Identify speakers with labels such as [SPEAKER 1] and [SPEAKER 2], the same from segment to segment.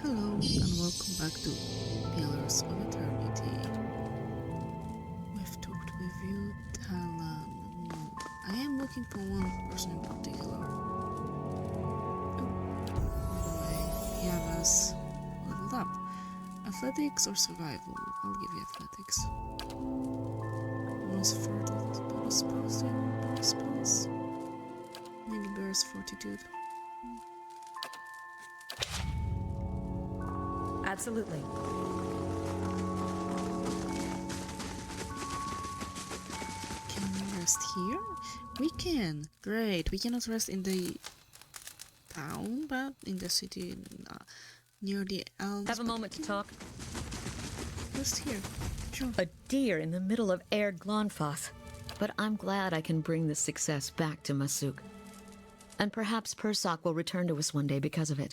[SPEAKER 1] Hello and welcome back to Pillars of Eternity. We've talked with you, Talon. No, I am looking for one person in particular. By the way, he has leveled up. Athletics or survival? I'll give you athletics. Most fertile bonus spells, do you know bonus spells? Maybe burst fortitude.
[SPEAKER 2] Absolutely.
[SPEAKER 1] Can we rest here? We can. Great. We cannot rest in the town, but in the city near the elves.
[SPEAKER 2] Have a moment to talk.
[SPEAKER 1] Rest here. Sure.
[SPEAKER 2] A deer in the middle of Air Glonfoss. But I'm glad I can bring this success back to Masuk. And perhaps Persak will return to us one day because of it.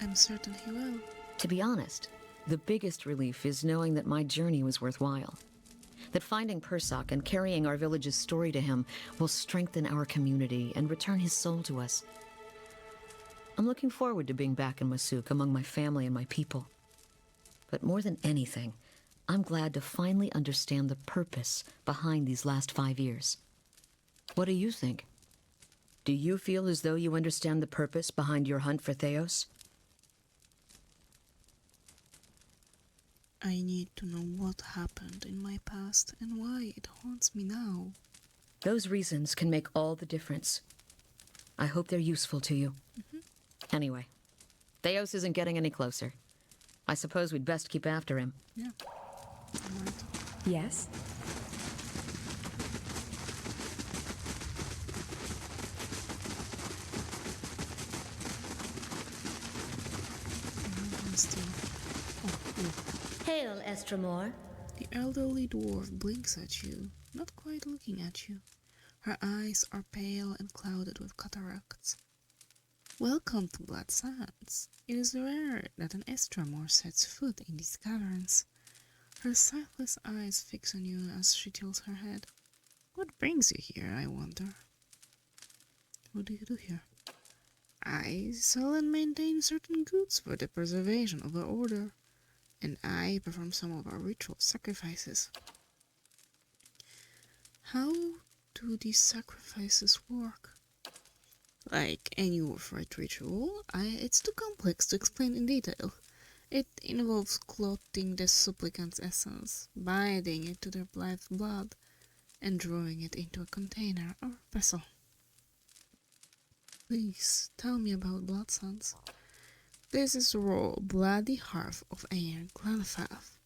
[SPEAKER 1] I'm certain he will.
[SPEAKER 2] To be honest, the biggest relief is knowing that my journey was worthwhile. That finding Persak and carrying our village's story to him will strengthen our community and return his soul to us. I'm looking forward to being back in Masuk among my family and my people. But more than anything, I'm glad to finally understand the purpose behind these last 5 years. What do you think? Do you feel as though you understand the purpose behind your hunt for Theos?
[SPEAKER 1] I need to know what happened in my past and why it haunts me now.
[SPEAKER 2] Those reasons can make all the difference. I hope they're useful to you. Anyway, Theos isn't getting any closer. I suppose we'd best keep after him.
[SPEAKER 1] Yeah. Alright.
[SPEAKER 2] Yes?
[SPEAKER 3] Hail, Estremor.
[SPEAKER 1] The elderly dwarf blinks at you, not quite looking at you. Her eyes are pale and clouded with cataracts. Welcome to Blood Sands. It is rare that an Estremor sets foot in these caverns. Her sightless eyes fix on you as she tilts her head. What brings you here, I wonder? What do you do here? I sell and maintain certain goods for the preservation of our order, and I perform some of our ritual sacrifices. How do these sacrifices work? Like any Warfrite ritual, it's too complex to explain in detail. It involves clothing the supplicant's essence, binding it to their blithe blood, and drawing it into a container or vessel. Please, tell me about Blood Sands. This is the raw, bloody hearth of Air Glanfath,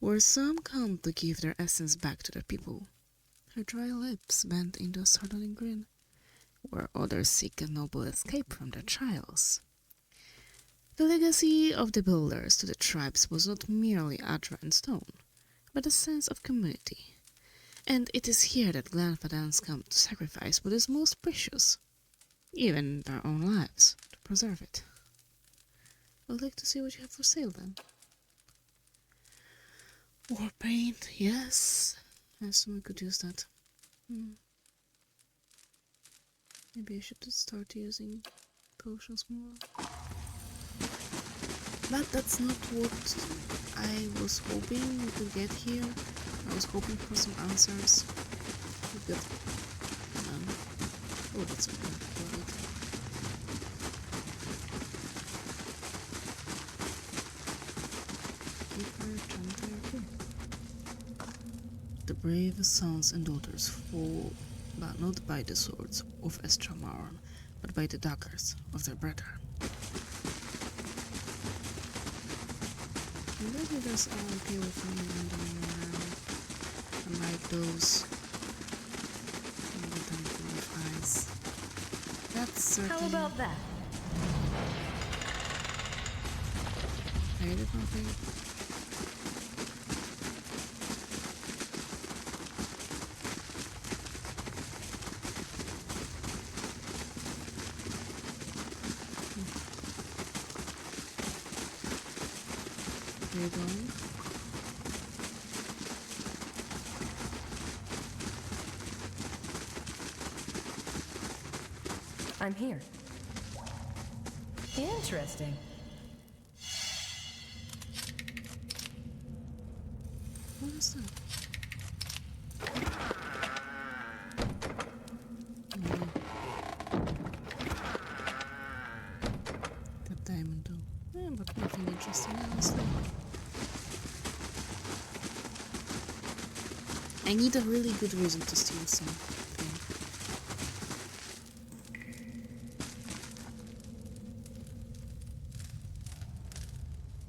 [SPEAKER 1] where some come to give their essence back to their people. Her dry lips bend into a sardonic grin, where others seek a noble escape from their trials. The legacy of the builders to the tribes was not merely Adra and stone, but a sense of community. And it is here that Glanfadans come to sacrifice what is most precious, even their own lives, to preserve it. I'd like to see what you have for sale then. War paint, yes. I assume we could use that. Maybe I should start using potions more. But that's not what I was hoping we could get here. I was hoping for some answers. We've got none. Oh, that's okay. The brave sons and daughters fall, but not by the swords of Estramarn, but by the daggers of their brethren. The leaders are okay with me wandering around, unlike those with eyes. That's certainly...
[SPEAKER 3] How about that?
[SPEAKER 1] I did nothing. Where are you going?
[SPEAKER 3] I'm here. Interesting.
[SPEAKER 1] What is that? Oh, that diamond though. Yeah, but nothing interesting, honestly. I need a really good reason to steal something.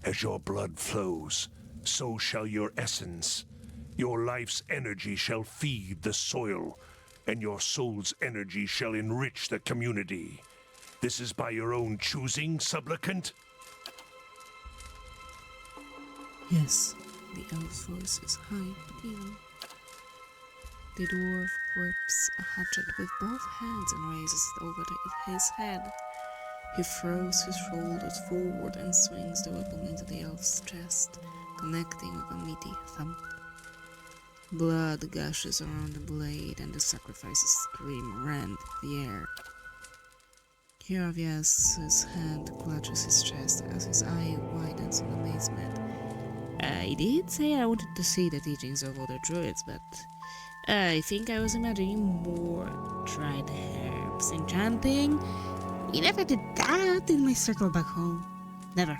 [SPEAKER 4] As your blood flows, so shall your essence. Your life's energy shall feed the soil, and your soul's energy shall enrich the community. This is by your own choosing, supplicant?
[SPEAKER 1] Yes, the elf's voice is high but even. The dwarf grips a hatchet with both hands and raises it over his head. He throws his shoulders forward and swings the weapon into the elf's chest, connecting with a meaty thump. Blood gushes around the blade and the sacrifice's scream rend the air. Kiravias' hand clutches his chest as his eye widens in amazement. I did say I wanted to see the teachings of other druids, but I think I was imagining more dried herbs and chanting. We never did that in my circle back home. Never.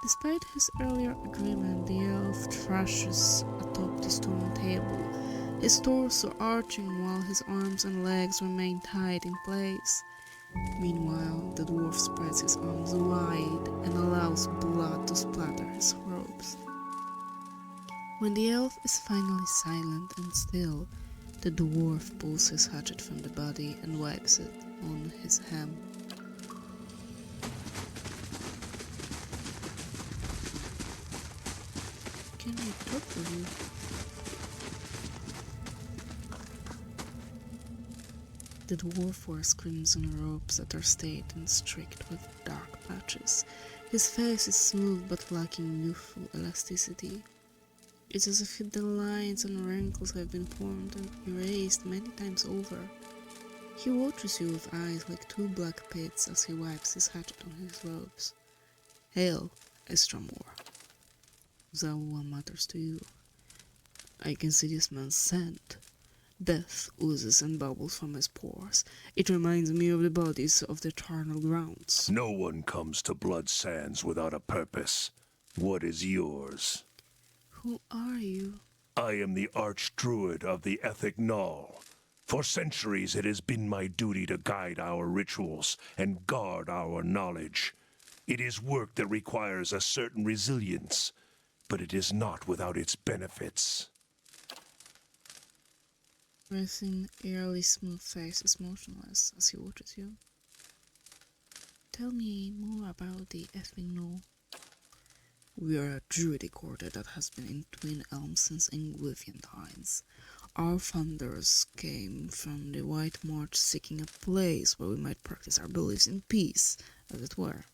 [SPEAKER 1] Despite his earlier agreement, the elf thrashes atop the stone table, his torso arching while his arms and legs remain tied in place. Meanwhile, the dwarf spreads his arms wide and allows blood to splatter his robes. When the elf is finally silent and still, the dwarf pulls his hatchet from the body and wipes it on his hem. Can I talk to you? The dwarf wears crimson robes that are stained and streaked with dark patches. His face is smooth but lacking youthful elasticity. It's as if the lines and wrinkles have been formed and erased many times over. He watches you with eyes like two black pits as he wipes his hatchet on his robes. Hail, Estramor. That one matters to you. I can see this man's scent. Death oozes and bubbles from his pores. It reminds me of the bodies of the eternal grounds.
[SPEAKER 4] No one comes to Blood Sands without a purpose. What is yours?
[SPEAKER 1] Who are you?
[SPEAKER 4] I am the Archdruid of the Ethic Null. For centuries it has been my duty to guide our rituals and guard our knowledge. It is work that requires a certain resilience, but it is not without its benefits.
[SPEAKER 1] Resting eerily smooth face is motionless as he watches you. Tell me more about the Evna. We are a druidic order that has been in Twin Elms since Ingwithian times. Our founders came from the White March seeking a place where we might practice our beliefs in peace, as it were.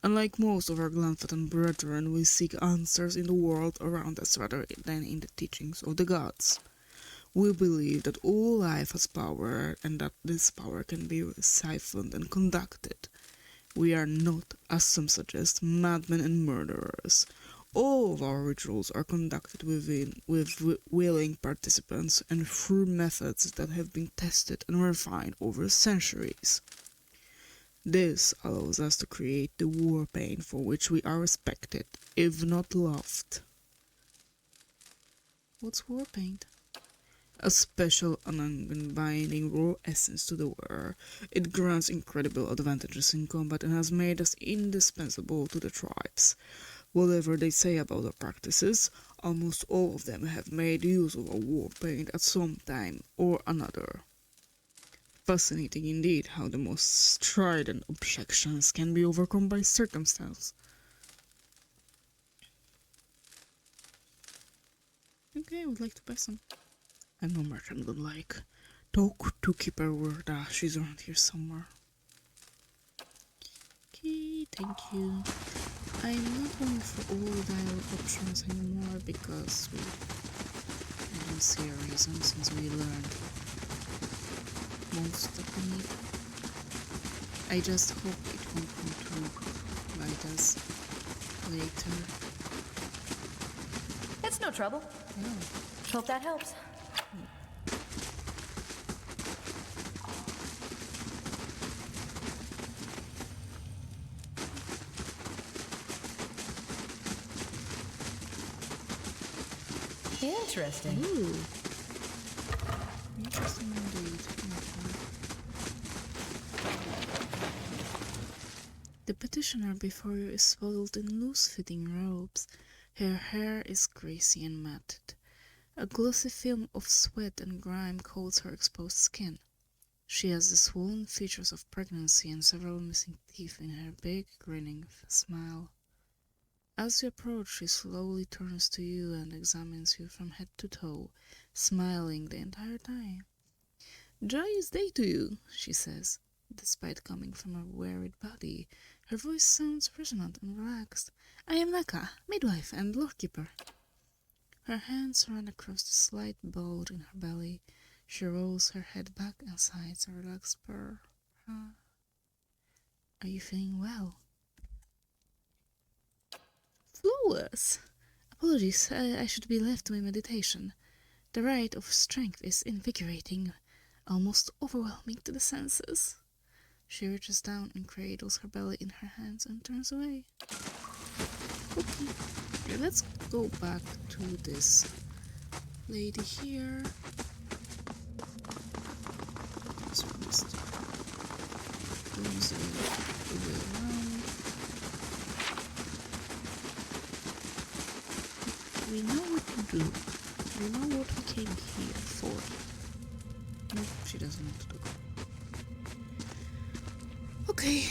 [SPEAKER 1] Unlike most of our Glenfathan brethren, we seek answers in the world around us rather than in the teachings of the gods. We believe that all life has power and that this power can be siphoned and conducted. We are not, as some suggest, madmen and murderers. All of our rituals are conducted with willing participants and through methods that have been tested and refined over centuries. This allows us to create the war paint for which we are respected, if not loved. What's war paint? A special unbinding raw essence to the wearer. It grants incredible advantages in combat and has made us indispensable to the tribes. Whatever they say about our practices, almost all of them have made use of a war paint at some time or another. Fascinating indeed how the most strident objections can be overcome by circumstance. Okay, I would like to buy some. I'm no merchant would like. Talk to Keeper Wurda, she's around here somewhere. Okay, thank you. I'm not going for all dialogue options anymore because I don't see a reason since we learned most that we need. I just hope it won't come to bite us later.
[SPEAKER 3] It's no trouble.
[SPEAKER 1] Oh.
[SPEAKER 3] Hope that helps. Interesting.
[SPEAKER 1] Ooh. Interesting indeed. The petitioner before you is swaddled in loose-fitting robes. Her hair is greasy and matted. A glossy film of sweat and grime coats her exposed skin. She has the swollen features of pregnancy and several missing teeth in her big, grinning smile. As you approach, she slowly turns to you and examines you from head to toe, smiling the entire time. "Joyous day to you," she says. Despite coming from a wearied body, her voice sounds resonant and relaxed. "I am Naka, midwife and lordkeeper." Her hands run across the slight bulge in her belly. She rolls her head back and sighs a relaxed purr. "Are you feeling well?" "Flawless. Apologies, I should be left to my meditation. The rite of strength is invigorating, almost overwhelming to the senses." She reaches down and cradles her belly in her hands and turns away. Okay, let's go back to this lady here. So just goes the way around. We know what to do. We know what we came here for. Nope, she doesn't want to do. Okay.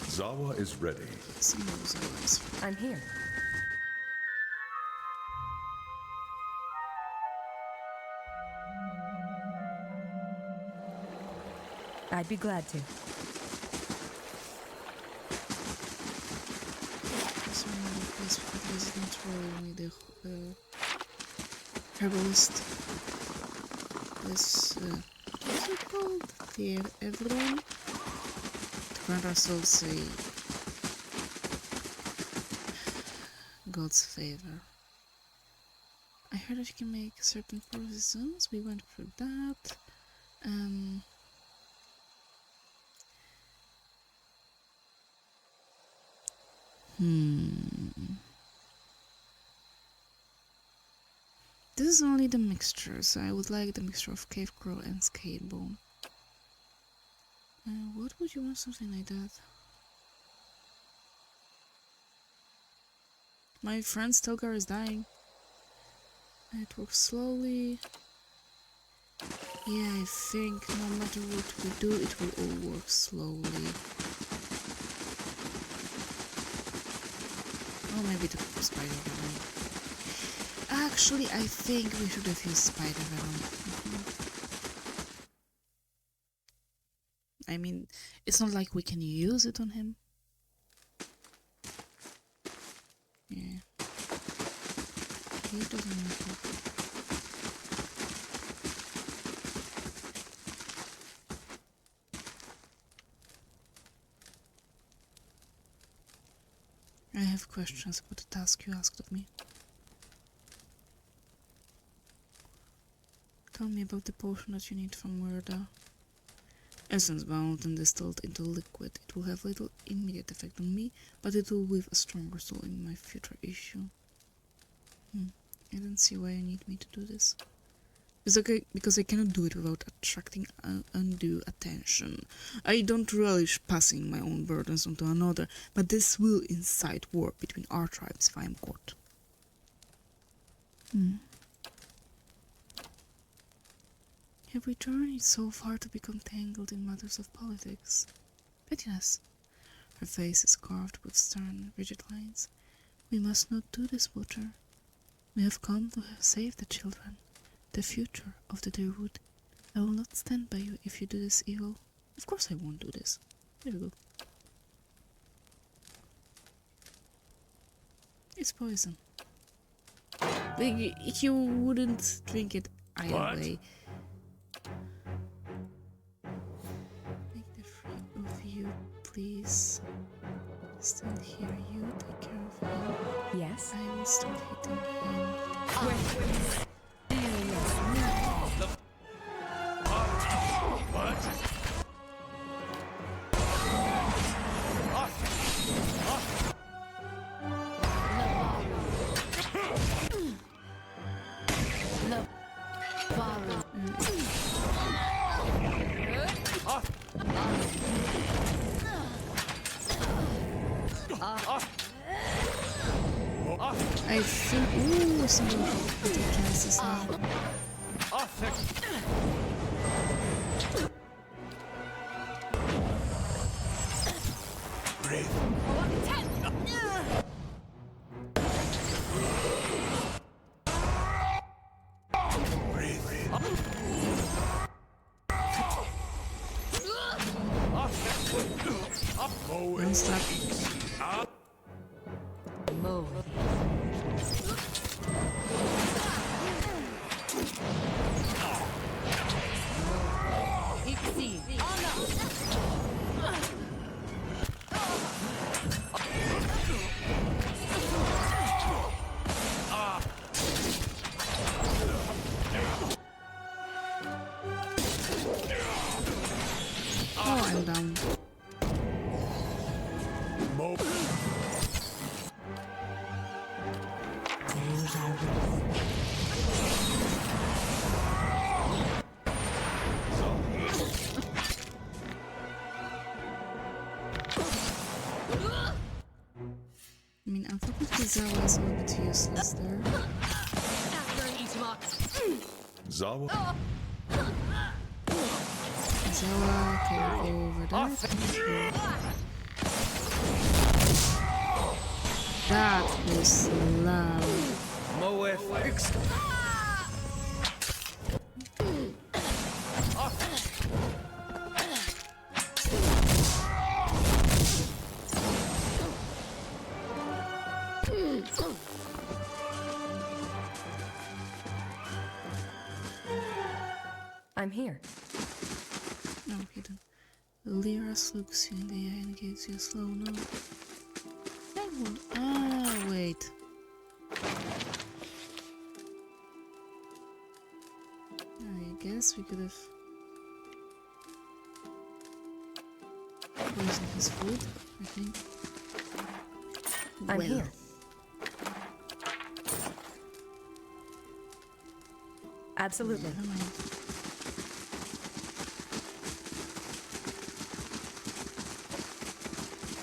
[SPEAKER 5] Zawa is ready.
[SPEAKER 3] I'm here. I'd be glad to.
[SPEAKER 1] So another place for the resident role, only the herbalist. This, what's it called? The Evna? To grant ourselves a God's favor. I heard that you can make certain provisions. We went through that. This is only the mixture, so I would like the mixture of cave crow and skate bone. What would you want? Something like that? My friend Stelgar is dying. It works slowly. Yeah, I think no matter what we do, it will all work slowly. Oh, maybe the spider venom. Actually, I think we should have used spider venom. I mean, it's not like we can use it on him. Yeah. He doesn't want to. I have questions about the task you asked of me. Tell me about the potion that you need from Murda. Essence bound and distilled into liquid. It will have little immediate effect on me, but it will weave a strong result in my future issue. I don't see why you need me to do this. It's okay, because I cannot do it without attracting undue attention. I don't relish passing my own burdens onto another, but this will incite war between our tribes if I am caught. Have we journeyed so far to become tangled in matters of politics? Pettiness. Her face is carved with stern, rigid lines. We must not do this, Butcher. We have come to save the children, the future of the Deerwood. I will not stand by you if you do this evil. Of course I won't do this. There we go. It's poison. You wouldn't drink it aisleway. Make the free of you, please. Stand here, you take care of him.
[SPEAKER 3] Yes?
[SPEAKER 1] I will start hitting him.
[SPEAKER 4] What?
[SPEAKER 1] I think. Ooh, someone got the chances now. Don't stop.
[SPEAKER 2] Move.
[SPEAKER 1] Oh, I'm down. I mean, unfortunately, Zawa is a little bit useless there.
[SPEAKER 4] Zawa?
[SPEAKER 1] Zawa can go over there. Thank you. That was loud.
[SPEAKER 3] I'm here.
[SPEAKER 1] No, he didn't. Lyras looks you in the eye and gives you a slow nod. That one. Ah, wait. I guess we could have poisoned his food, I think.
[SPEAKER 3] I'm
[SPEAKER 1] Well,
[SPEAKER 3] here. Absolutely.
[SPEAKER 1] never mind.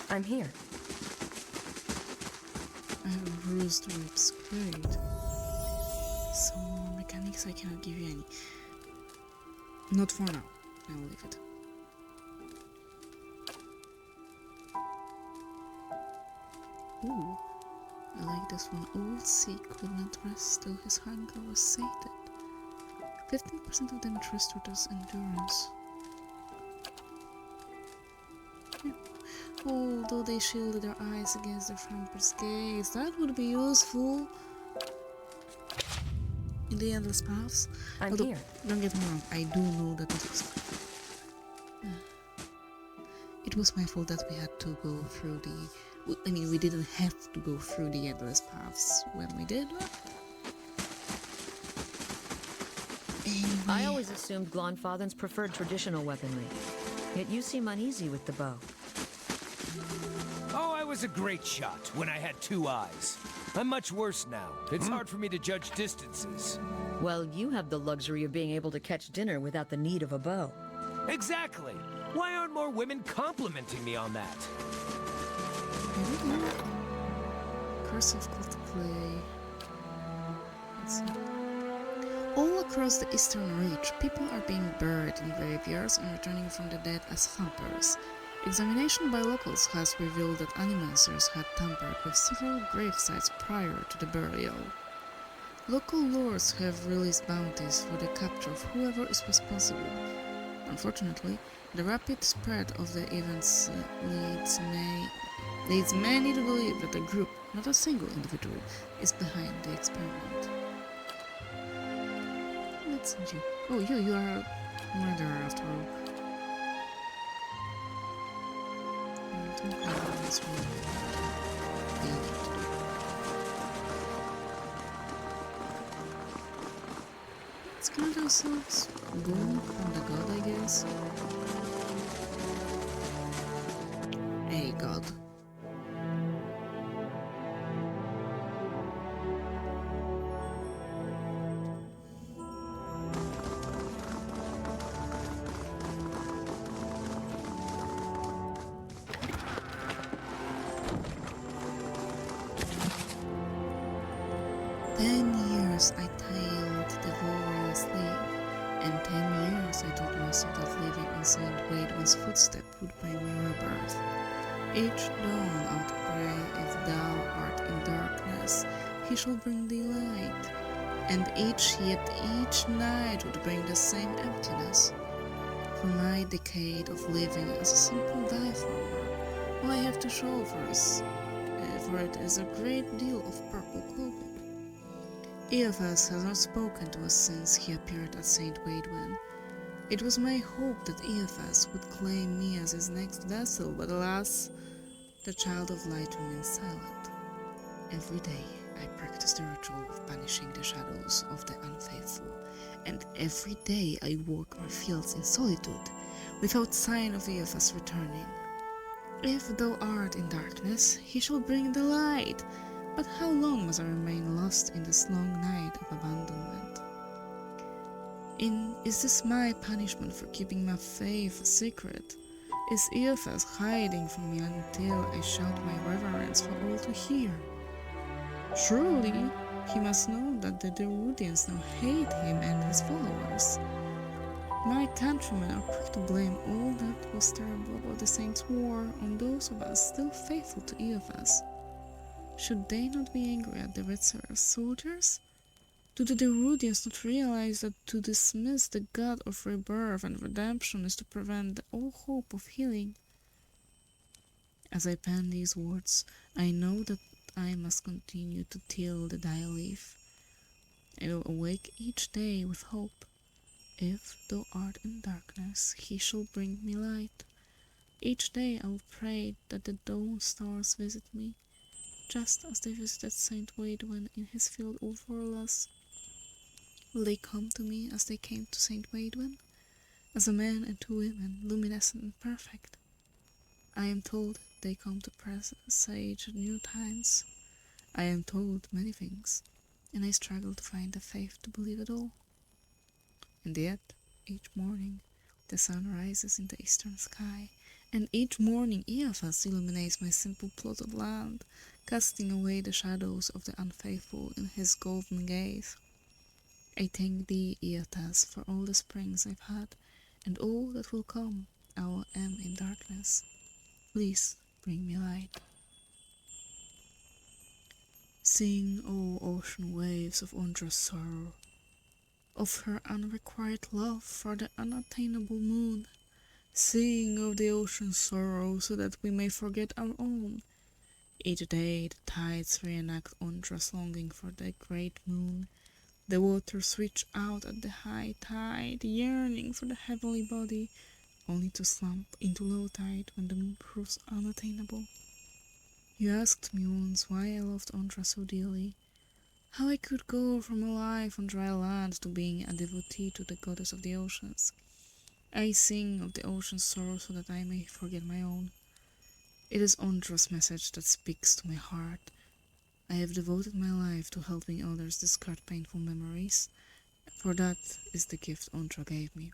[SPEAKER 3] I'm here.
[SPEAKER 1] I have bruised ribs. Great. Some mechanics I cannot give you any. Not for now. I'll leave it. Ooh. I like this one. Old Sea could not rest till his hunger was sated. 15% of damage restored as endurance. Yeah. Although they shielded their eyes against the Framper's gaze, that would be useful in the endless paths.
[SPEAKER 3] I'm
[SPEAKER 1] Although,
[SPEAKER 3] here.
[SPEAKER 1] don't get me wrong, I do know that it was it was my fault that we had to go through the. I mean, we didn't have to go through the endless paths when we did. Anyway.
[SPEAKER 2] I always assumed Glonfathens preferred traditional weaponry. Yet you seem uneasy with the bow.
[SPEAKER 5] Oh, I was a great shot when I had two eyes. I'm much worse now. It's hard for me to judge distances.
[SPEAKER 2] Well, you have the luxury of being able to catch dinner without the need of a bow.
[SPEAKER 5] Exactly. Why aren't more women complimenting me on that?
[SPEAKER 1] I don't know. Curse of Cosplay. Let's see. All across the Eastern Reach, people are being buried in graveyards and returning from the dead as vampires. Examination by locals has revealed that animancers had tampered with several grave sites prior to the burial. Local lords have released bounties for the capture of whoever is responsible. Unfortunately, the rapid spread of the events leads many to believe that a group, not a single individual, is behind the experiment. not send you. Oh, you are a murderer after all. Don't call me this one. Danger to do. Let's grant ourselves gold from the god, I guess. Hey, god. "10 years I toiled laboriously, and 10 years I told myself that living in Saint Wademan's footstep would bring me rebirth. Each dawn I would pray, if thou art in darkness, he shall bring thee light, and each night would bring the same emptiness. For my decade of living as a simple dye farmer, all I have to show for it is a great deal of purple clothing. Eophas has not spoken to us since he appeared at St. Wadewan. It was my hope that Eophas would claim me as his next vessel, but alas, the child of light remains silent. Every day I practice the ritual of banishing the shadows of the unfaithful, and every day I work my fields in solitude, without sign of Eophas returning. If thou art in darkness, he shall bring the light. But how long must I remain lost in this long night of abandonment? Is this my punishment for keeping my faith a secret? Is Eophas hiding from me until I shout my reverence for all to hear? Surely he must know that the Derudians now hate him and his followers. My countrymen are quick to blame all that was terrible about the Saints' war on those of us still faithful to Eophas. Should they not be angry at the Red Seraph soldiers? Do the Derudians not realize that to dismiss the god of rebirth and redemption is to prevent all hope of healing? As I pen these words, I know that I must continue to till the dye leaf. I will awake each day with hope. If thou art in darkness, he shall bring me light. Each day I will pray that the dawn stars visit me, just as they visited Saint Wadewan in his field of Orlas. Will they come to me as they came to Saint Wadewan, as a man and two women, luminescent and perfect? I am told they come to presage new times. I am told many things, and I struggle to find the faith to believe it all. And yet, each morning, the sun rises in the eastern sky, and each morning Eophas illuminates my simple plot of land, casting away the shadows of the unfaithful in his golden gaze. I thank thee, Eotas, for all the springs I've had, and all that will come. I am in darkness. Please bring me light. Sing, O ocean waves of Ondra's sorrow, of her unrequited love for the unattainable moon. Sing of the ocean's sorrow, so that we may forget our own. Each day the tides reenact Ondra's longing for the great moon. The waters reach out at the high tide, yearning for the heavenly body, only to slump into low tide when the moon proves unattainable. You asked me once why I loved Ondra so dearly, how I could go from a life on dry land to being a devotee to the goddess of the oceans. I sing of the ocean's sorrow so that I may forget my own. It is Ondra's message that speaks to my heart. I have devoted my life to helping others discard painful memories, for that is the gift Ondra gave me.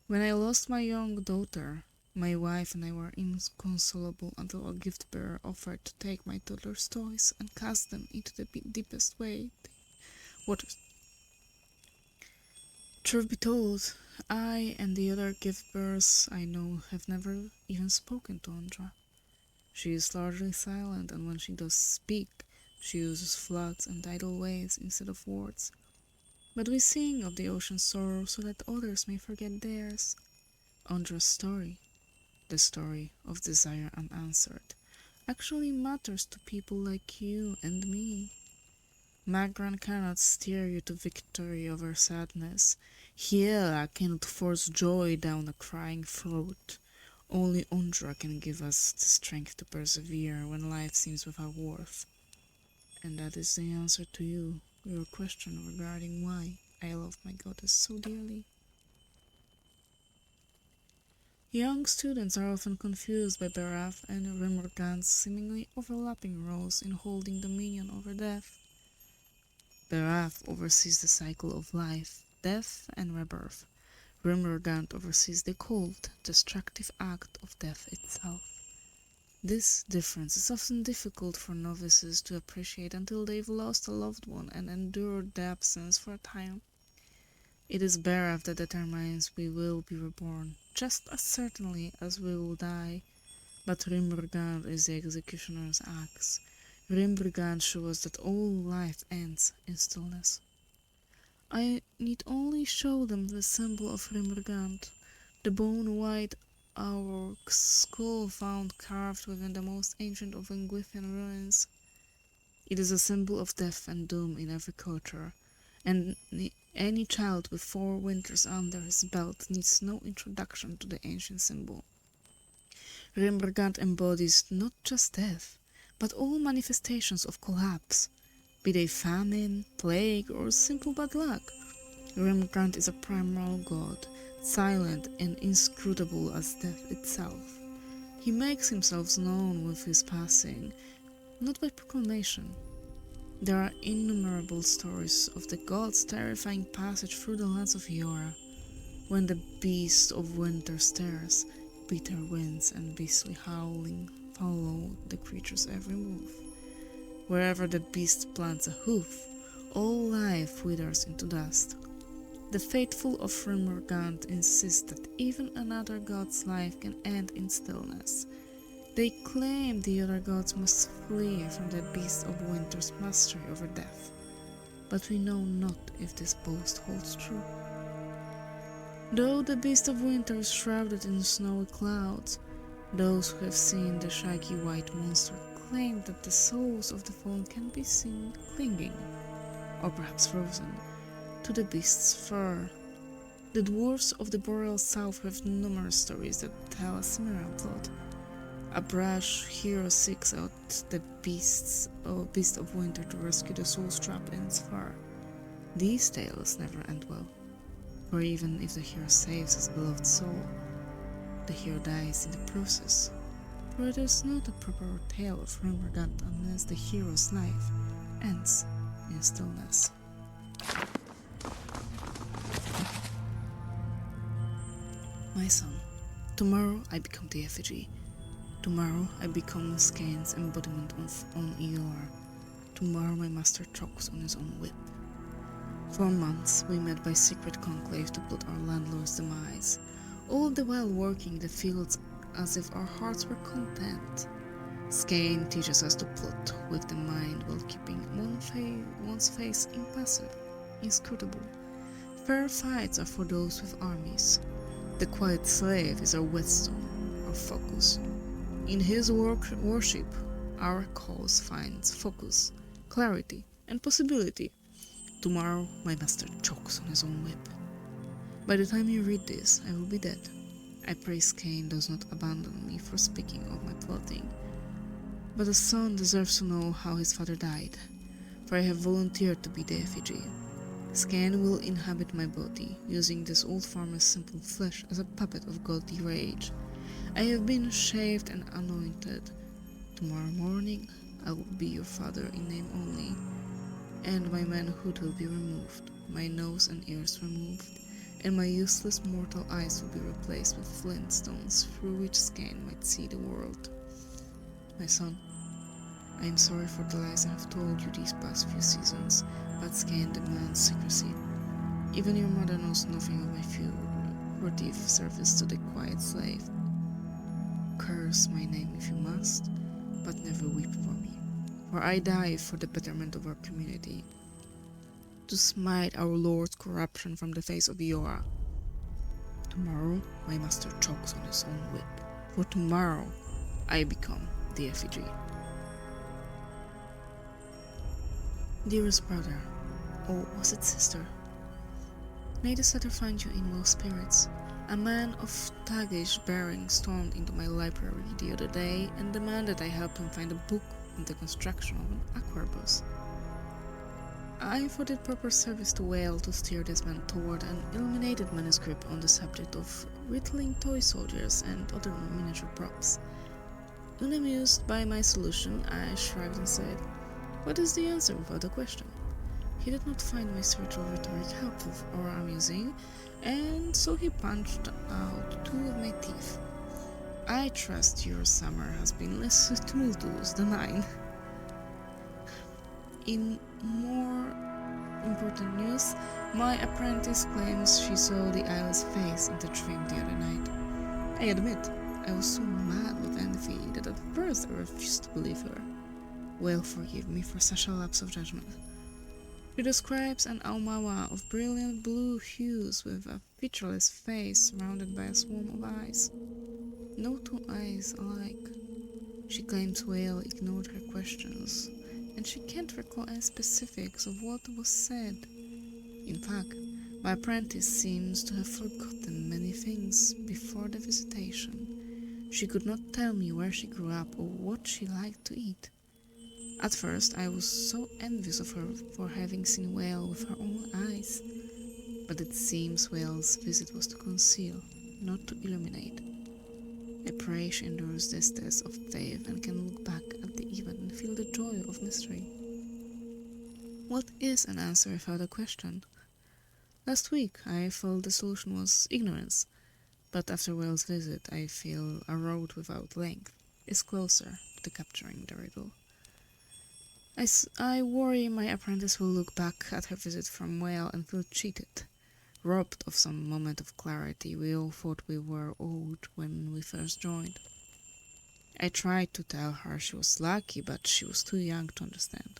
[SPEAKER 1] When I lost my young daughter, my wife and I were inconsolable until a gift-bearer offered to take my toddler's toys and cast them into the deepest waters. Truth be told, I and the other gift-bearers I know have never even spoken to Ondra. She is largely silent, and when she does speak, she uses floods and tidal waves instead of words. But we sing of the ocean's sorrow so that others may forget theirs. Ondra's story, the story of desire unanswered, actually matters to people like you and me. Magran cannot steer you to victory over sadness. Hiela cannot force joy down a crying throat. Only Ondra can give us the strength to persevere when life seems without worth. And that is the answer to your question regarding why I love my goddess so dearly. Young students are often confused by Berath and Rimmergant's seemingly overlapping roles in holding dominion over death. Berath oversees the cycle of life, death, and rebirth. Rimmergant oversees the cold, destructive act of death itself. This difference is often difficult for novices to appreciate until they've lost a loved one and endured the absence for a time. It is Berath that determines we will be reborn, just as certainly as we will die, but Rimbrugand is the executioner's axe. Rimbrugand shows that all life ends in stillness. I need only show them the symbol of Rimbrugand, the bone-white aurochs skull found carved within the most ancient of Ingwithian ruins. It is a symbol of death and doom in every culture, and any child with 4 winters under his belt needs no introduction to the ancient symbol. Rimbrugand embodies not just death, but all manifestations of collapse, be they famine, plague, or simple bad luck. Rimbrugand is a primal god, silent and inscrutable as death itself. He makes himself known with his passing, not by proclamation. There are innumerable stories of the god's terrifying passage through the lands of Yora. When the beast of winter stares, bitter winds and beastly howling follow the creature's every move. Wherever the beast plants a hoof, all life withers into dust. The faithful of Rimmergant insist that even another god's life can end in stillness. They claim the other gods must flee from the beast of winter's mastery over death, but we know not if this boast holds true. Though the beast of winter is shrouded in snowy clouds, those who have seen the shaggy white monster claim that the souls of the fallen can be seen clinging, or perhaps frozen, to the beast's fur. The dwarfs of the boreal south have numerous stories that tell a similar plot. A brash hero seeks out the beast of winter to rescue the souls trapped in its fur. These tales never end well, for even if the hero saves his beloved soul, the hero dies in the process, for it is not a proper tale of Rimmergant unless the hero's life ends in stillness. My son, tomorrow I become the effigy. Tomorrow I become Skane's embodiment on Eor. Tomorrow my master chokes on his own whip. For months we met by secret conclave to plot our landlord's demise, all the while working the fields as if our hearts were content. Skane teaches us to plot with the mind while keeping one's face impassive, inscrutable. Fair fights are for those with armies. The quiet slave is our whetstone, our focus. In his worship, our cause finds focus, clarity, and possibility. Tomorrow, my master chokes on his own whip. By the time you read this, I will be dead. I pray Skane does not abandon me for speaking of my plotting. But a son deserves to know how his father died, for I have volunteered to be the effigy. Skane will inhabit my body, using this old farmer's simple flesh as a puppet of godly rage. I have been shaved and anointed. Tomorrow morning, I will be your father in name only, and my manhood will be removed, my nose and ears removed, and my useless mortal eyes will be replaced with flint stones through which Skane might see the world. My son, I am sorry for the lies I have told you these past few seasons, but Skane demands secrecy. Even your mother knows nothing of my furtive service to the quiet slave. Curse my name if you must, but never weep for me, for I die for the betterment of our community, to smite our Lord's corruption from the face of Eora. Tomorrow my master chokes on his own whip, for tomorrow I become the effigy. Dearest brother, or was it sister? May this letter find you in low spirits. A man of thuggish bearing stormed into my library the other day and demanded I help him find a book on the construction of an aquabus. I thought it proper service to Whale to steer this man toward an illuminated manuscript on the subject of whittling toy soldiers and other miniature props. Unamused by my solution, I shrugged and said, "What is the answer without a question?" He did not find my spiritual rhetoric helpful or amusing, and so he punched out 2 of my teeth. I trust your summer has been less tumultuous than mine. In more important news, my apprentice claims she saw the eyeless face in the dream the other night. I admit, I was so mad with envy that at first I refused to believe her. Well, forgive me for such a lapse of judgment. She describes an Aumawa of brilliant blue hues with a featureless face surrounded by a swarm of eyes. No 2 eyes alike. She claims Whale ignored her questions, and she can't recall any specifics of what was said. In fact, my apprentice seems to have forgotten many things before the visitation. She could not tell me where she grew up or what she liked to eat. At first, I was so envious of her for having seen Whale with her own eyes, but it seems Whale's visit was to conceal, not to illuminate. I pray she endures this test of faith and can look back at the event and feel the joy of mystery. What is an answer without a question? Last week, I felt the solution was ignorance, but after Whale's visit, I feel a road without length is closer to capturing the riddle. I worry my apprentice will look back at her visit from Whale and feel cheated, robbed of some moment of clarity we all thought we were owed when we first joined. I tried to tell her she was lucky, but she was too young to understand.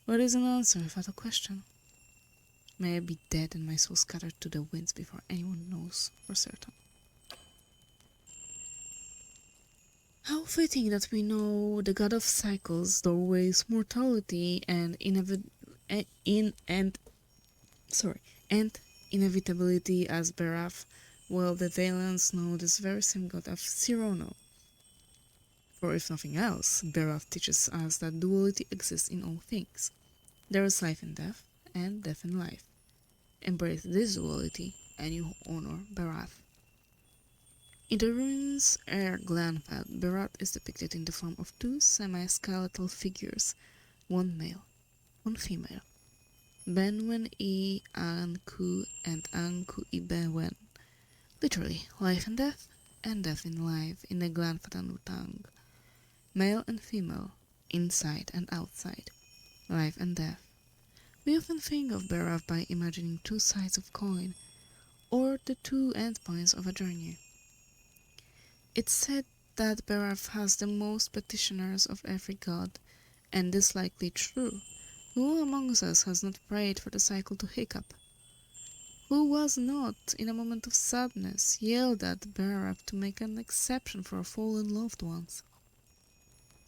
[SPEAKER 1] What is an answer without a question? May I be dead and my soul scattered to the winds before anyone knows for certain. How fitting that we know the god of cycles, doorways, mortality, and inevitability as Beraf, while the Valens know this very same god of Cyrano. For if nothing else, Beraf teaches us that duality exists in all things. There is life in death, and death in life. Embrace this duality, and you honor Berath. In the ruins Air Glenfell, Berath is depicted in the form of 2 semi-skeletal figures, one male, one female. Benwen I Anku and Anku I Benwen. Literally, life and death in life in the Glenfathan tongue. Male and female, inside and outside, life and death. We often think of Berath by imagining 2 sides of coin, or the 2 endpoints of a journey. It's said that Berath has the most petitioners of every god, and this is likely true. Who amongst us has not prayed for the cycle to hiccup? Who was not, in a moment of sadness, yelled at Berath to make an exception for fallen loved ones?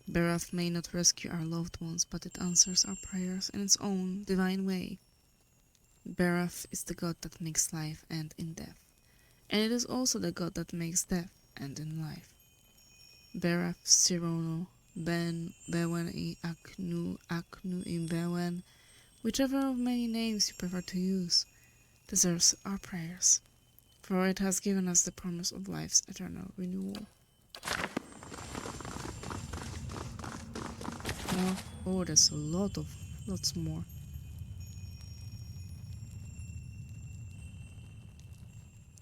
[SPEAKER 1] Berath may not rescue our loved ones, but it answers our prayers in its own divine way. Berath is the god that makes life end in death, and it is also the god that makes death end in life. Berath, Cyrano, Bewen I Aknu, Aknu in Bewen, whichever of many names you prefer to use, deserves our prayers, for it has given us the promise of life's eternal renewal. Oh, there's lots more.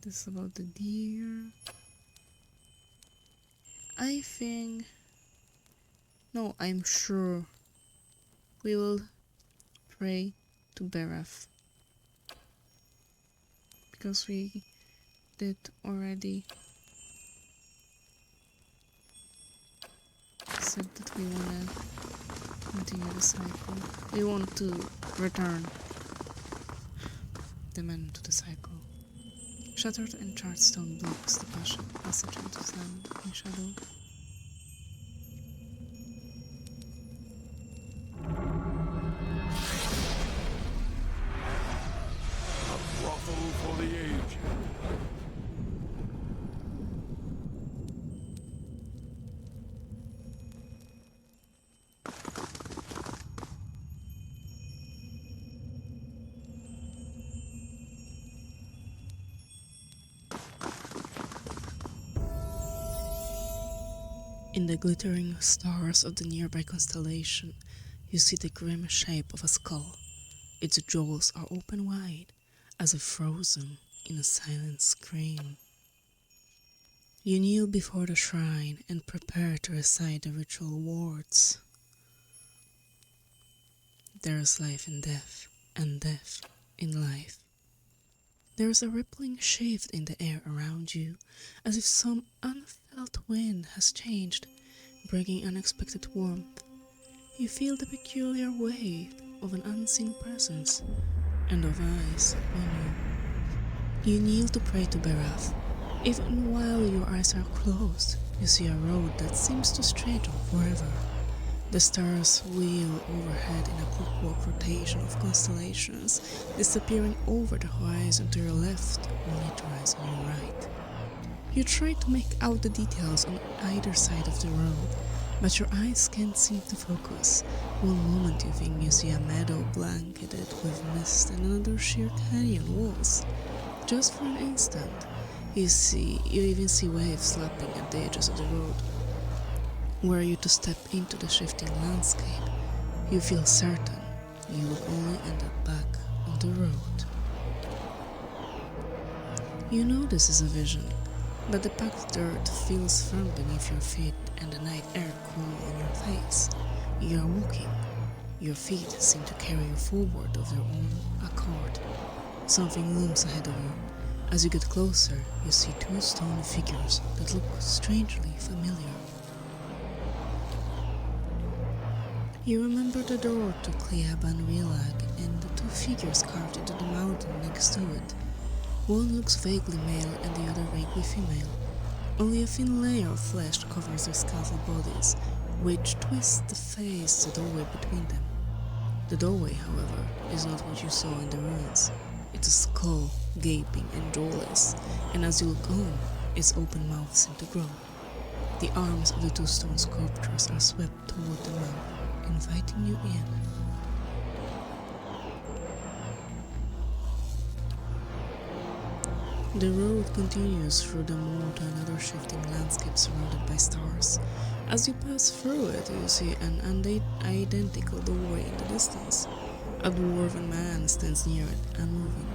[SPEAKER 1] This is about the deer. I'm sure we will pray to Berath, because we did already said that we want to continue the cycle. We want to return the men to the cycle. Shattered and charred stone blocks the passage into slam in shadow. In the glittering stars of the nearby constellation, you see the grim shape of a skull. Its jaws are open wide, as if frozen in a silent scream. You kneel before the shrine and prepare to recite the ritual words. There is life in death, and death in life. There is a rippling shift in the air around you, as if some unfelt wind has changed, bringing unexpected warmth. You feel the peculiar wave of an unseen presence and of eyes on you. You kneel to pray to Berath. Even while your eyes are closed, you see a road that seems to straighten forever. The stars wheel overhead in a clockwork rotation of constellations, disappearing over the horizon to your left, only to rise on your right. You try to make out the details on either side of the road, but your eyes can't seem to focus. One moment you think you see a meadow blanketed with mist and another sheer canyon walls. Just for an instant, you even see waves slapping at the edges of the road. Were you to step into the shifting landscape, you feel certain you would only end up back on the road. You know this is a vision, but the packed dirt feels firm beneath your feet and the night air cool on your face. You are walking. Your feet seem to carry you forward of their own accord. Something looms ahead of you. As you get closer, you see two stone figures that look strangely familiar. You remember the door to Cleaban Rilag and the two figures carved into the mountain next to it. One looks vaguely male and the other vaguely female. Only a thin layer of flesh covers their skeletal bodies, which twists the face the doorway between them. The doorway, however, is not what you saw in the ruins. It's a skull, gaping and jawless, and as you look on, its open mouth seems to grow. The arms of the two stone sculptures are swept toward the mouth, inviting you in. The road continues through the moor to another shifting landscape surrounded by stars. As you pass through it, you see an identical doorway in the distance. A dwarven man stands near it, unmoving.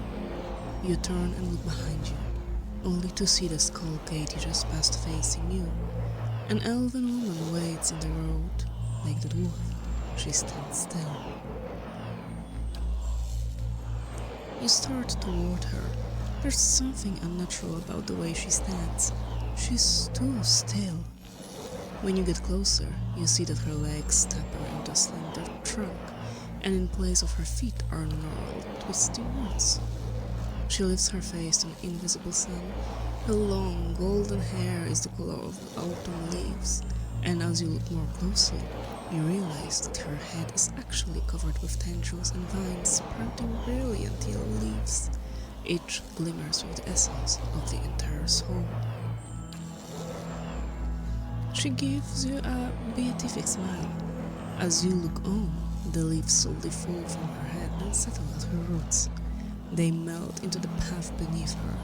[SPEAKER 1] You turn and look behind you, only to see the skull gate you just passed facing you. An elven woman waits in the road, like the dwarf. She stands still. You start toward her. There's something unnatural about the way she stands. She's too still. When you get closer, you see that her legs taper into a slender trunk, and in place of her feet are gnarled, twisty roots. She lifts her face to an invisible sun. Her long, golden hair is the color of autumn leaves, and as you look more closely, you realize that her head is actually covered with tendrils and vines sprouting brilliant yellow leaves. Each glimmers with the essence of the entire soul. She gives you a beatific smile. As you look on, the leaves slowly fall from her head and settle at her roots. They melt into the path beneath her,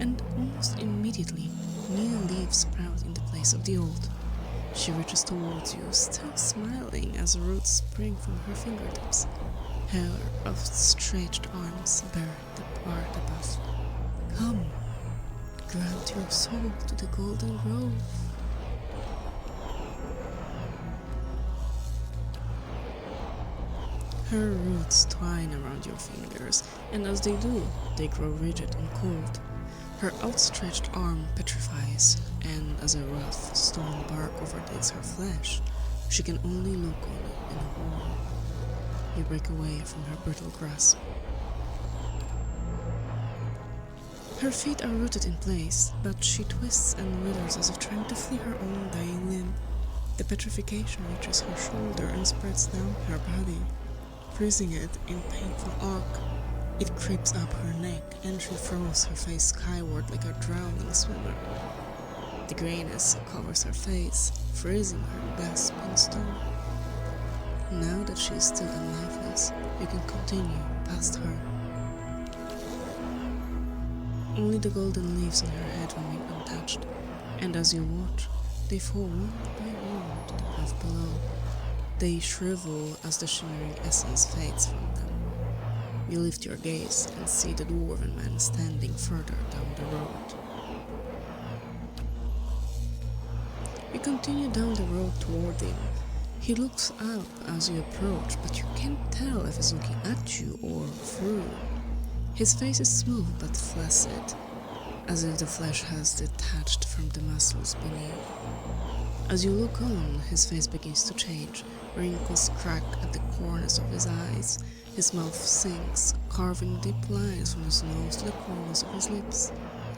[SPEAKER 1] and almost immediately, new leaves sprout in the place of the old. She reaches towards you, still smiling as roots spring from her fingertips. Her outstretched arms bear the part above. Come, grant your soul to the golden grove. Her roots twine around your fingers, and as they do, they grow rigid and cold. Her outstretched arm petrifies, and as a rough stone bark overtakes her flesh, she can only look on it in horror. You break away from her brittle grasp. Her feet are rooted in place, but she twists and withers as if trying to free her own dying limb. The petrification reaches her shoulder and spreads down her body, freezing it in painful arc. It creeps up her neck, and she throws her face skyward like a drowning swimmer. The grayness covers her face, freezing her gasp in stone. Now that she is still and lifeless, you can continue past her. Only the golden leaves on her head remain untouched, and as you watch, They fall one by one to the path below. They shrivel as the shimmering essence fades from them. You lift your gaze and see the dwarven man standing further down the road. You continue down the road toward him. He looks up as you approach, but you can't tell if he's looking at you or through you. His face is smooth but flaccid, as if the flesh has detached from the muscles beneath. As you look on, his face begins to change. Wrinkles crack at the corners of his eyes. His mouth sinks, carving deep lines from his nose to the corners of his lips.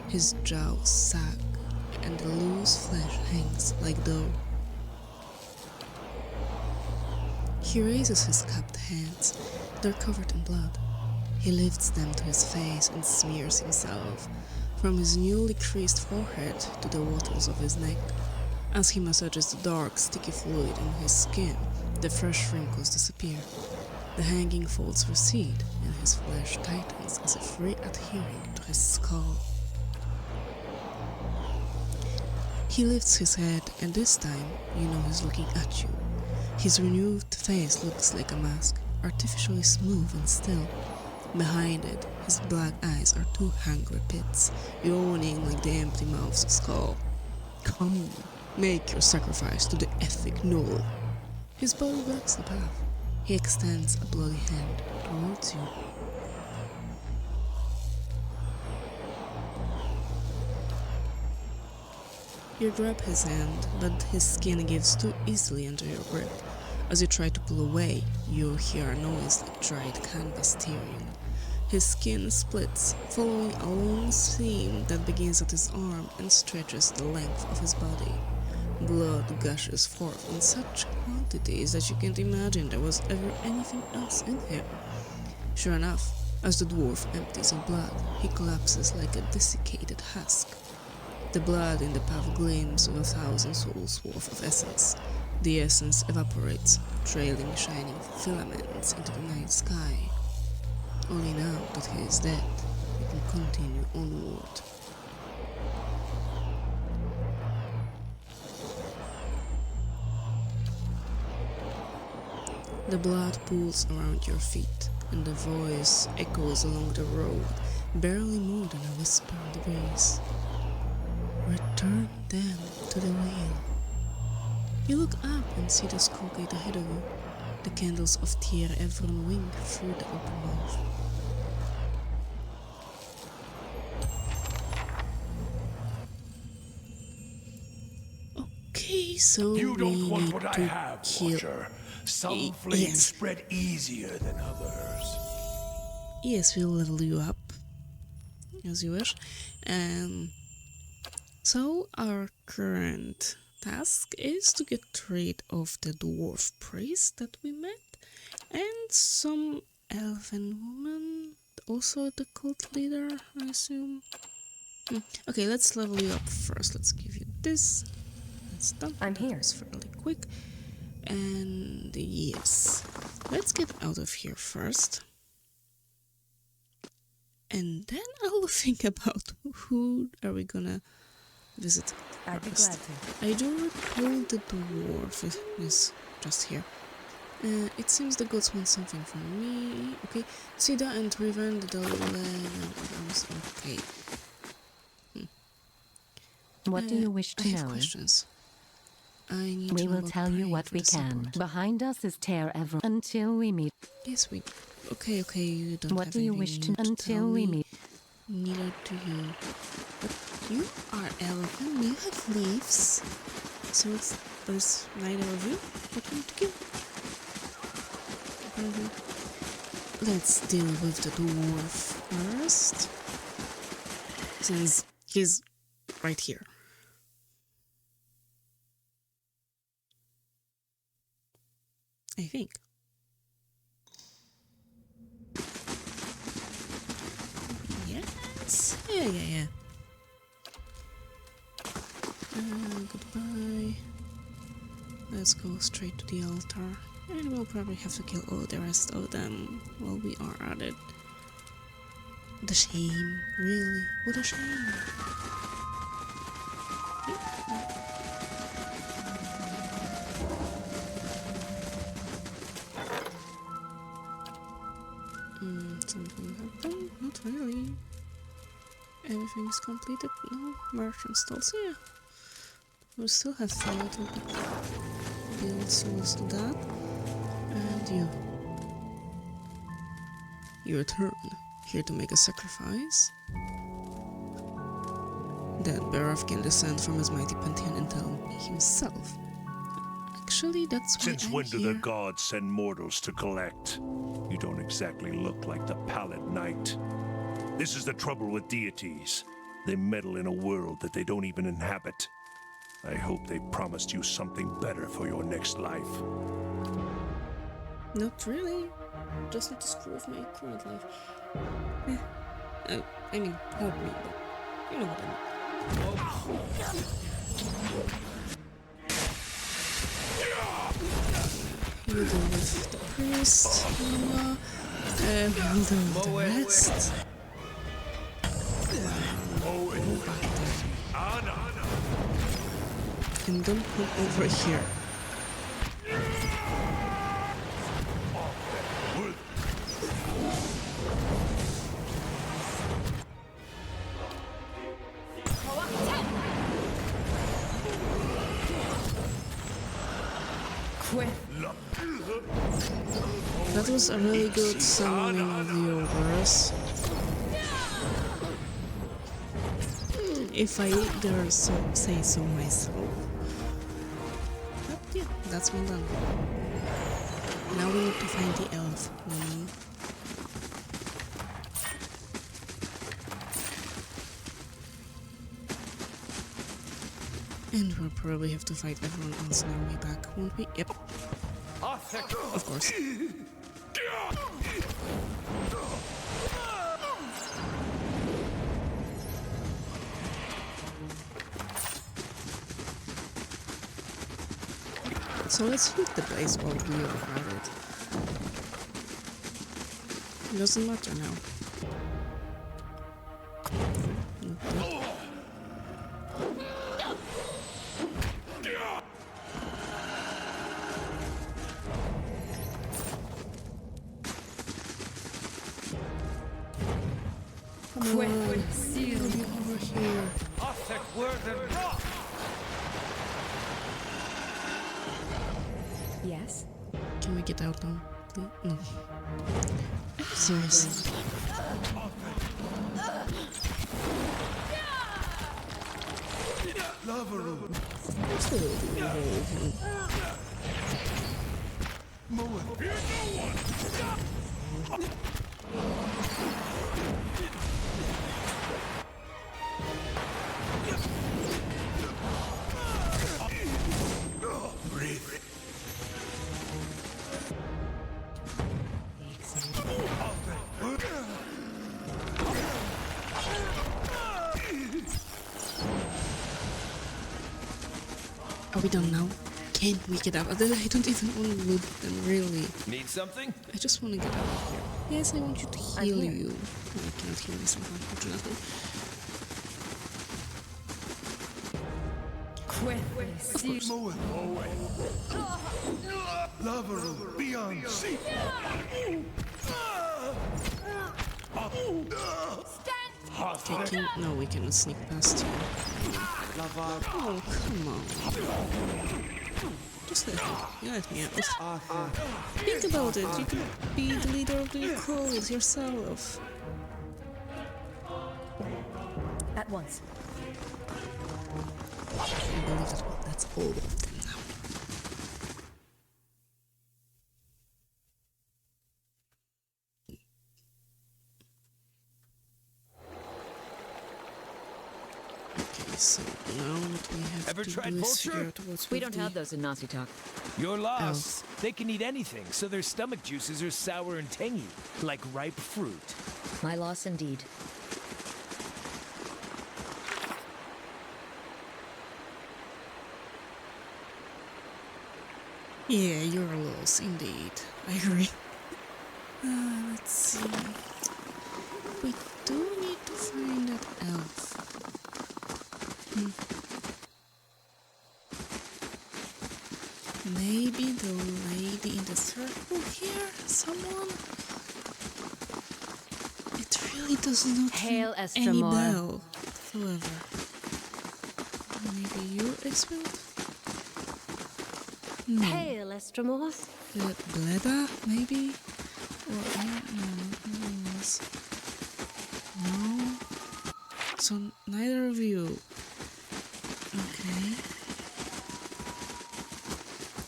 [SPEAKER 1] His jaws sag, and the loose flesh hangs like dough. He raises his cupped hands. They're covered in blood. He lifts them to his face and smears himself, from his newly creased forehead to the wattles of his neck. As he massages the dark, sticky fluid in his skin, the fresh wrinkles disappear. The hanging folds recede, and his flesh tightens as if re-adhering to his skull. He lifts his head, and this time you know he's looking at you. His renewed face looks like a mask, artificially smooth and still. Behind it, his black eyes are two hungry pits, yawning like the empty mouth's skull. Come, make your sacrifice to the ethic knoll. His body blocks the path. He extends a bloody hand towards you. You grab his hand, but his skin gives too easily under your grip. As you try to pull away, you hear a noise like dried canvas tearing. His skin splits, following a long seam that begins at his arm and stretches the length of his body. Blood gushes forth in such quantities that you can't imagine there was ever anything else in him. Sure enough, as the dwarf empties of blood, he collapses like a desiccated husk. The blood in the path gleams with 1,000 souls worth of essence. The essence evaporates, trailing shining filaments into the night sky. Only now that he is dead, you can continue onward. The blood pools around your feet, and the voice echoes along the road, barely more than a whisper in the breeze. Return them to the wheel. You look up and see the skull gate ahead of you. The candles of Tier Evron wink through the open mouth. Okay, so
[SPEAKER 4] You don't
[SPEAKER 1] we
[SPEAKER 4] want
[SPEAKER 1] need
[SPEAKER 4] what I
[SPEAKER 1] to
[SPEAKER 4] have,
[SPEAKER 1] kill.
[SPEAKER 4] Watcher. Some flames
[SPEAKER 1] Yes.
[SPEAKER 4] spread easier than others.
[SPEAKER 1] Yes, we'll level you up as you wish. So our current task is to get rid of the dwarf priest that we met and some elven woman, also the cult leader, I assume. Okay, let's level you up first. Let's give you this. That's done.
[SPEAKER 3] I'm
[SPEAKER 1] That
[SPEAKER 3] here.
[SPEAKER 1] was fairly quick. And yes, let's get out of here first. And then I will think about who are we gonna visit
[SPEAKER 3] I'd be
[SPEAKER 1] first.
[SPEAKER 3] glad to.
[SPEAKER 1] I do recall the dwarf is just here. It seems the gods want something from me. Okay, Sida and Riven, the okay.
[SPEAKER 6] What do you wish
[SPEAKER 1] I
[SPEAKER 6] to
[SPEAKER 1] have
[SPEAKER 6] know?
[SPEAKER 1] questions. I need
[SPEAKER 6] We
[SPEAKER 1] to know
[SPEAKER 6] will
[SPEAKER 1] about
[SPEAKER 6] tell you
[SPEAKER 1] praying
[SPEAKER 6] what
[SPEAKER 1] for
[SPEAKER 6] we
[SPEAKER 1] the
[SPEAKER 6] can.
[SPEAKER 1] support.
[SPEAKER 6] Behind us is Tear Ever. Until we meet.
[SPEAKER 1] Yes, we. Okay, you don't
[SPEAKER 6] What
[SPEAKER 1] have
[SPEAKER 6] do you
[SPEAKER 1] anything
[SPEAKER 6] wish to
[SPEAKER 1] new to
[SPEAKER 6] until
[SPEAKER 1] tell
[SPEAKER 6] we
[SPEAKER 1] me.
[SPEAKER 6] meet?
[SPEAKER 1] Neither do you. But you are elven, you have leaves. So there's neither of you that we need to kill. Let's deal with the dwarf first. Since he's right here. I think. Yes. Yeah. Goodbye. Let's go straight to the altar. And we'll probably have to kill all the rest of them while we are at it. What a shame. Really. What a shame. Not really. Everything is completed. No merchant stalls. Yeah. We still have a little bit build, so let's do that. And you. Your turn. Here to make a sacrifice. That Barov can descend from his mighty pantheon and tell himself. Actually, that's why
[SPEAKER 4] Since
[SPEAKER 1] I'm
[SPEAKER 4] when do
[SPEAKER 1] here.
[SPEAKER 4] the gods send mortals to collect? You don't exactly look like the Pallid Knight. This is the trouble with deities. They meddle in a world that they don't even inhabit. I hope they promised you something better for your next life.
[SPEAKER 1] Not really. Just need to screw with my current life. I mean, help me, but you know what I mean. You deal with the priest, Noah, we'll deal with the rest. Go back there. And don't come over here. That was a really good summoning of the ogres. If I dare say so myself. But yeah, that's one done. Now we need to find the elf woman. And we'll probably have to fight everyone else on our way back, won't we? Yep. Of course. So let's loot the place while we are at it. It doesn't matter now. Come on, seal me over here.
[SPEAKER 3] Yes?
[SPEAKER 1] Can we get out now? No. Seriously. Are we done now? Can we get out? I don't even want to loot them, really.
[SPEAKER 5] Need something?
[SPEAKER 1] I just want to get out of here. Yes, I want you to
[SPEAKER 3] I'm
[SPEAKER 1] heal
[SPEAKER 3] here.
[SPEAKER 1] you. No, I cannot heal myself, unfortunately. No, we cannot sneak past you. Oh, come on. Just let me out. Think about it. You could be the leader of the cult yourself.
[SPEAKER 3] At once.
[SPEAKER 1] I believe that's all of them now. Okay, so now what we have
[SPEAKER 5] Ever
[SPEAKER 1] to
[SPEAKER 5] tried
[SPEAKER 1] do is
[SPEAKER 5] vulture?
[SPEAKER 1] figure out what's
[SPEAKER 2] We
[SPEAKER 1] with
[SPEAKER 2] don't
[SPEAKER 1] the...
[SPEAKER 2] have those in Nazi talk.
[SPEAKER 5] You're lost. They can eat anything, so their stomach juices are sour and tangy, like ripe fruit.
[SPEAKER 2] My loss indeed.
[SPEAKER 1] Yeah, you're a loss, indeed. I agree. Let's see. We do need to find that elf. Maybe the lady in the circle here? Someone? It really It does not
[SPEAKER 6] Hail
[SPEAKER 1] ring any
[SPEAKER 6] Estremor.
[SPEAKER 1] bell whatsoever. Maybe you expelled? No.
[SPEAKER 6] Hail, Estremor.
[SPEAKER 1] Bleda, maybe? Or I don't know. Nothing else. No. So neither of you. Okay.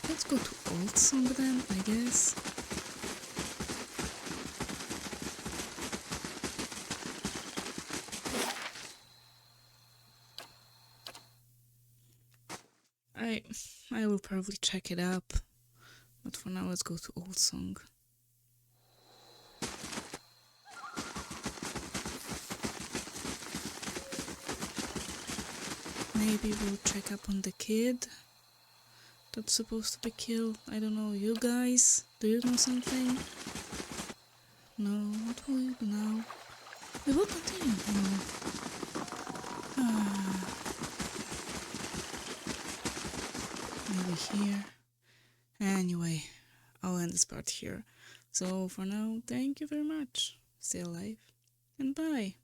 [SPEAKER 1] Let's go to Old Song then, I guess. I will probably check it up, but for now let's go to Old Song. Maybe we'll check up on the kid that's supposed to be killed. I don't know, you guys? Do you know something? No, what will you do now? We will continue. No. Maybe here. Anyway, I'll end this part here. So for now, thank you very much. Stay alive and bye.